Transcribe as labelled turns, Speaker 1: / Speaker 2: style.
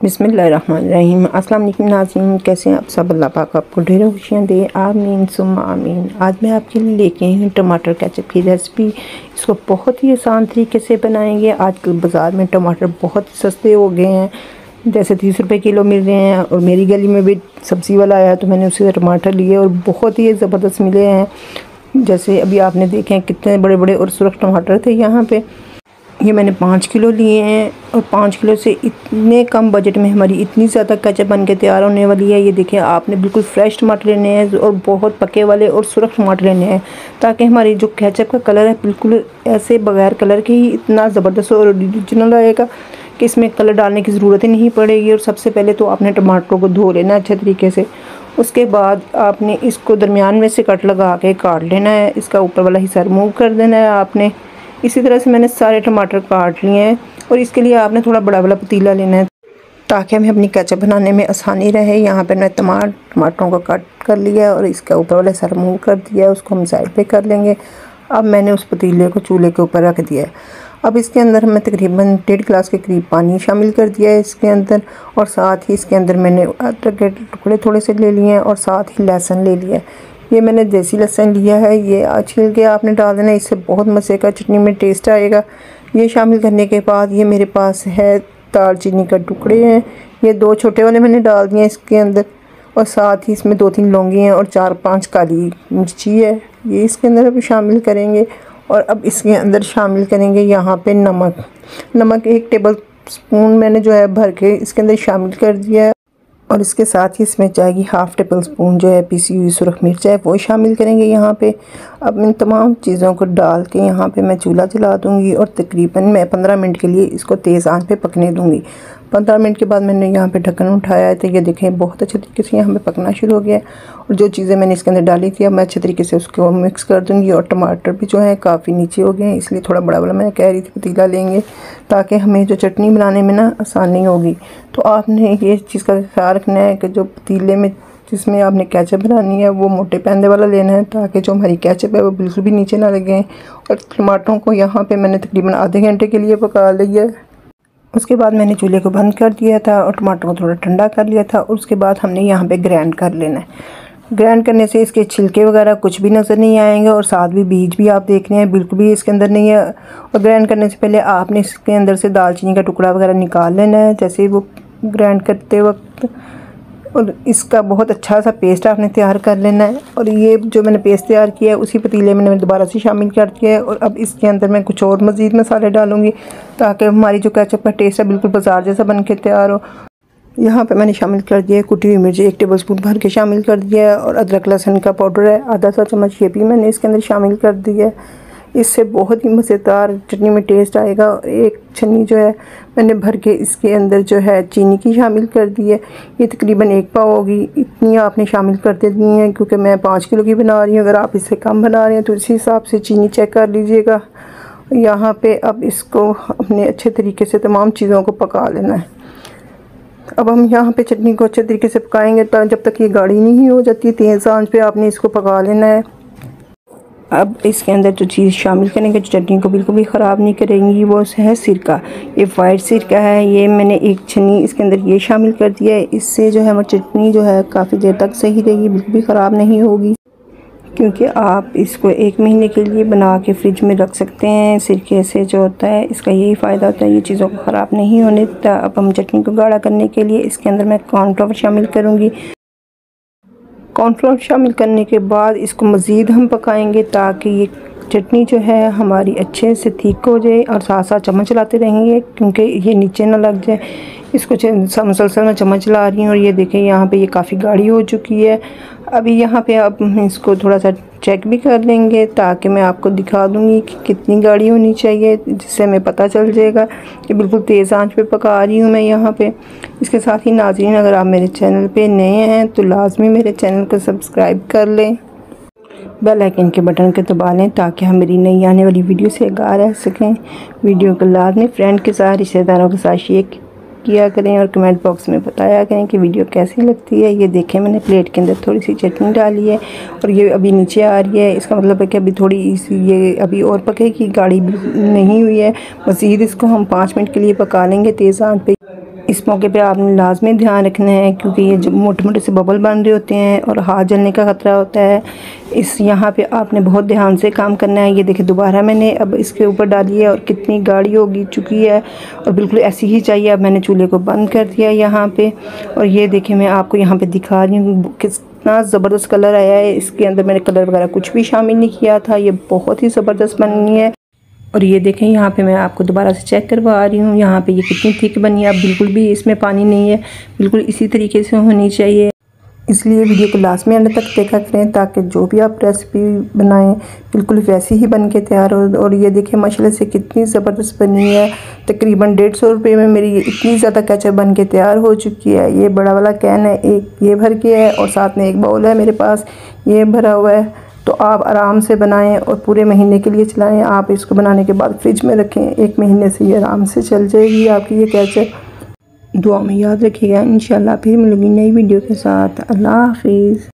Speaker 1: बिस्मिल्लाहिर्रहमानिर्रहीम। अस्सलाम वालेकुम नाज़रीन, कैसे हैं आप सब? अल्लाह पाक आपको ढेरों खुशियाँ दे, आमीन सुम्मा आमीन। आज मैं आपके लिए लेके आई हूँ टमाटर केचप की रेसिपी। इसको बहुत ही आसान तरीके से बनाएंगे। आजकल बाज़ार में टमाटर बहुत सस्ते हो गए हैं, जैसे 30 रुपये किलो मिल रहे हैं। और मेरी गली में भी सब्ज़ी वाला आया तो मैंने उसे टमाटर लिए और बहुत ही ज़बरदस्त मिले हैं। जैसे अभी आपने देखे हैं कितने बड़े बड़े और सुरख टमाटर थे यहाँ पे। ये मैंने 5 किलो लिए हैं और 5 किलो से इतने कम बजट में हमारी इतनी ज़्यादा केचप बन के तैयार होने वाली है। ये देखिए, आपने बिल्कुल फ्रेश टमाटर लेने हैं और बहुत पके वाले और सुरख टमाटर लेने हैं, ताकि हमारी जो केचप का कलर है बिल्कुल ऐसे बगैर कलर के ही इतना ज़बरदस्त और ओरिजिनल आएगा कि इसमें कलर डालने की ज़रूरत ही नहीं पड़ेगी। और सबसे पहले तो आपने टमाटरों को धो लेना अच्छे तरीके से। उसके बाद आपने इसको दरमियान में से कट लगा के काट लेना है। इसका ऊपर वाला हिस्सा रिमूव कर देना है आपने। इसी तरह से मैंने सारे टमाटर काट लिए हैं। और इसके लिए आपने थोड़ा बड़ा वाला पतीला लेना है ताकि हमें अपनी केचप बनाने में आसानी रहे। यहाँ पर मैं टमाटरों को कट कर लिया है और इसका ऊपर वाला हिस्सा रिमूव कर दिया है। उसको हम साइड पे कर लेंगे। अब मैंने उस पतीले को चूल्हे के ऊपर रख दिया है। अब इसके अंदर मैं तकरीबन 1.5 गिलास के करीब पानी शामिल कर दिया है इसके अंदर। और साथ ही इसके अंदर मैंने अदरक के टुकड़े थोड़े से ले लिए हैं और साथ ही लहसुन ले लिया है। ये मैंने देसी लहसुन लिया है, ये छील के आपने डाल देना है। इससे बहुत मज़े का चटनी में टेस्ट आएगा। ये शामिल करने के बाद ये मेरे पास है दालचीनी का टुकड़े हैं, ये 2 छोटे वाले मैंने डाल दिए इसके अंदर। और साथ ही इसमें 2-3 लौंगी हैं और 4-5 काली मिर्ची है, ये इसके अंदर अभी शामिल करेंगे। और अब इसके अंदर शामिल करेंगे यहाँ पे नमक 1 टेबल स्पून मैंने जो है भर के इसके अंदर शामिल कर दिया है। और इसके साथ ही इसमें जाएगी 1/2 टेबल स्पून जो है पिसी हुई सुरख मिर्च है, वो शामिल करेंगे यहाँ पे। अब इन तमाम चीज़ों को डाल के यहाँ पे मैं चूल्हा जला दूँगी और तकरीबन मैं 15 मिनट के लिए इसको तेज़ आंच पे पकने दूँगी। 15 मिनट के बाद मैंने यहाँ पे ढक्कन उठाया है तो ये देखें बहुत अच्छे तरीके से यहाँ पे पकना शुरू हो गया है। और जो चीज़ें मैंने इसके अंदर डाली थी अब मैं अच्छे तरीके से उसको मिक्स कर दूँगी। और टमाटर भी जो है काफ़ी नीचे हो गए हैं, इसलिए थोड़ा बड़ा वाला मैं कह रही थी पतीला लेंगे ताकि हमें जो चटनी बनाने में ना आसानी होगी। तो आपने ये चीज़ का ख्याल रखना है कि जो पतीले में जिसमें आपने केचप बनानी है वो मोटे पैंदे वाला लेना है, ताकि जो हमारी केचप है वो बिल्कुल भी नीचे ना लगे। और टमाटरों को यहाँ पे मैंने तकरीबन आधे घंटे के लिए पका लिया है। उसके बाद मैंने चूल्हे को बंद कर दिया था और टमाटर को थोड़ा ठंडा कर लिया था। और उसके बाद हमने यहाँ पे ग्राइंड कर लेना है। ग्राइंड करने से इसके छिलके वगैरह कुछ भी नज़र नहीं आएंगे और साथ भी बीज भी आप देख रहे हैं बिल्कुल भी इसके अंदर नहीं है। और ग्राइंड करने से पहले आपने इसके अंदर से दालचीनी का टुकड़ा वगैरह निकाल लेना है जैसे वो ग्राइंड करते वक्त। और इसका बहुत अच्छा सा पेस्ट आपने तैयार कर लेना है। और ये जो मैंने पेस्ट तैयार किया है उसी पतीले में मैंने दोबारा से शामिल कर दिया है। और अब इसके अंदर मैं कुछ और मज़ीद मसाले डालूँगी ताकि हमारी जो केचप का टेस्ट है बिल्कुल बाजार जैसा बन के तैयार हो। यहाँ पे मैंने शामिल कर दिया है कुटी हुई मिर्ची 1 टेबल स्पून भर के शामिल कर दिया है। और अदरक लहसुन का पाउडर है आधा सा चम्मच, ये भी मैंने इसके अंदर शामिल कर दिया है। इससे बहुत ही मज़ेदार चटनी में टेस्ट आएगा। एक छन्नी जो है मैंने भर के इसके अंदर जो है चीनी की शामिल कर दी है, ये तकरीबन 1 पाव होगी। इतनी आपने शामिल कर देनी है क्योंकि मैं 5 किलो की बना रही हूँ। अगर आप इससे कम बना रहे हैं तो इसी हिसाब से चीनी चेक कर लीजिएगा। यहाँ पे अब इसको अपने अच्छे तरीके से तमाम चीज़ों को पका लेना है। अब हम यहाँ पे चटनी को अच्छे तरीके से पकाएंगे जब तक ये गाढ़ी नहीं हो जाती। तेज़ आंच पे आपने इसको पका लेना है। अब इसके अंदर जो चीज़ शामिल करेंगे जो चटनी को बिल्कुल भी ख़राब नहीं करेंगी वो है सिरका। ये वाइट सिरका है, ये मैंने 1 छन्नी इसके अंदर ये शामिल कर दिया है। इससे जो है हमारी चटनी जो है काफ़ी देर तक सही रहेगी, बिल्कुल भी ख़राब नहीं होगी। क्योंकि आप इसको 1 महीने के लिए बना के फ्रिज में रख सकते हैं। सिरके से जो होता है इसका यही फ़ायदा होता है, ये चीज़ों को ख़राब नहीं होने देता। अब हम चटनी को गाढ़ा करने के लिए इसके अंदर मैं कॉर्नफ्लावर शामिल करूँगी। कॉर्नफ्लावर शामिल करने के बाद इसको मज़ीद हम पकाएंगे ताकि ये चटनी जो है हमारी अच्छे से थिक हो जाए। और साथ साथ चम्मच चलाते रहेंगे क्योंकि ये नीचे ना लग जाए। इसको मुसलसल मैं चम्मच चला रही हूँ और ये देखें यहाँ पे ये काफ़ी गाढ़ी हो चुकी है। अभी यहाँ पे अब हम इसको थोड़ा सा चेक भी कर लेंगे ताकि मैं आपको दिखा दूँगी कि कितनी गाढ़ी होनी चाहिए, जिससे हमें पता चल जाएगा कि बिल्कुल तेज़ आंच पे पका रही हूँ मैं यहाँ पे। इसके साथ ही नाज़रीन, अगर आप मेरे चैनल पे नए हैं तो लाजमी मेरे चैनल को सब्सक्राइब कर लें, बेल आइकन के बटन को दबा लें ताकि हम मेरी नई आने वाली वीडियो से आगाह रह सकें। वीडियो को लाजमी फ्रेंड के साथ, रिश्तेदारों के साथ शेयर किया करें और कमेंट बॉक्स में बताया करें कि वीडियो कैसी लगती है। ये देखें मैंने प्लेट के अंदर थोड़ी सी चटनी डाली है और ये अभी नीचे आ रही है। इसका मतलब है कि अभी थोड़ी सी ये अभी और पकेगी, गाढ़ी नहीं हुई है। मज़ीद इसको हम 5 मिनट के लिए पका लेंगे तेज़ आंच पे। इस मौके पे आपने लाजमी ध्यान रखना है क्योंकि ये जो मोटे मोटे से बबल बन रहे होते हैं और हाथ जलने का ख़तरा होता है। यहाँ पे आपने बहुत ध्यान से काम करना है। ये देखिए दोबारा मैंने अब इसके ऊपर डाली है और कितनी गाढ़ी होगी चुकी है और बिल्कुल ऐसी ही चाहिए। अब मैंने चूल्हे को बंद कर दिया यहाँ पे और ये देखिए मैं आपको यहाँ पे दिखा रही हूँ कितना ज़बरदस्त कलर आया है। इसके अंदर मैंने कलर वगैरह कुछ भी शामिल नहीं किया था। ये बहुत ही ज़बरदस्त बनी है। और ये देखें यहाँ पे मैं आपको दोबारा से चेक करवा रही हूँ। यहाँ पे ये कितनी थिक बनी है। अब बिल्कुल भी इसमें पानी नहीं है, बिल्कुल इसी तरीके से होनी चाहिए। इसलिए वीडियो को लास्ट में अंत तक देखा करें ताकि जो भी आप रेसिपी बनाएं बिल्कुल वैसी ही बन के तैयार हो। और ये देखें माशाल्लाह से कितनी ज़बरदस्त बनी है। तकरीबन 150 रुपये में मेरी इतनी ज़्यादा केचप बन के तैयार हो चुकी है। ये बड़ा वाला कैन है, एक ये भर के है और साथ में एक बाउल है मेरे पास, ये भरा हुआ है। तो आप आराम से बनाएं और पूरे महीने के लिए चलाएं। आप इसको बनाने के बाद फ्रिज में रखें, 1 महीने से ये आराम से चल जाएगी आपकी ये केचप। दुआ में याद रखिएगा। इंशाल्लाह फिर मिलूंगी नई वीडियो के साथ। अल्लाह हाफिज़।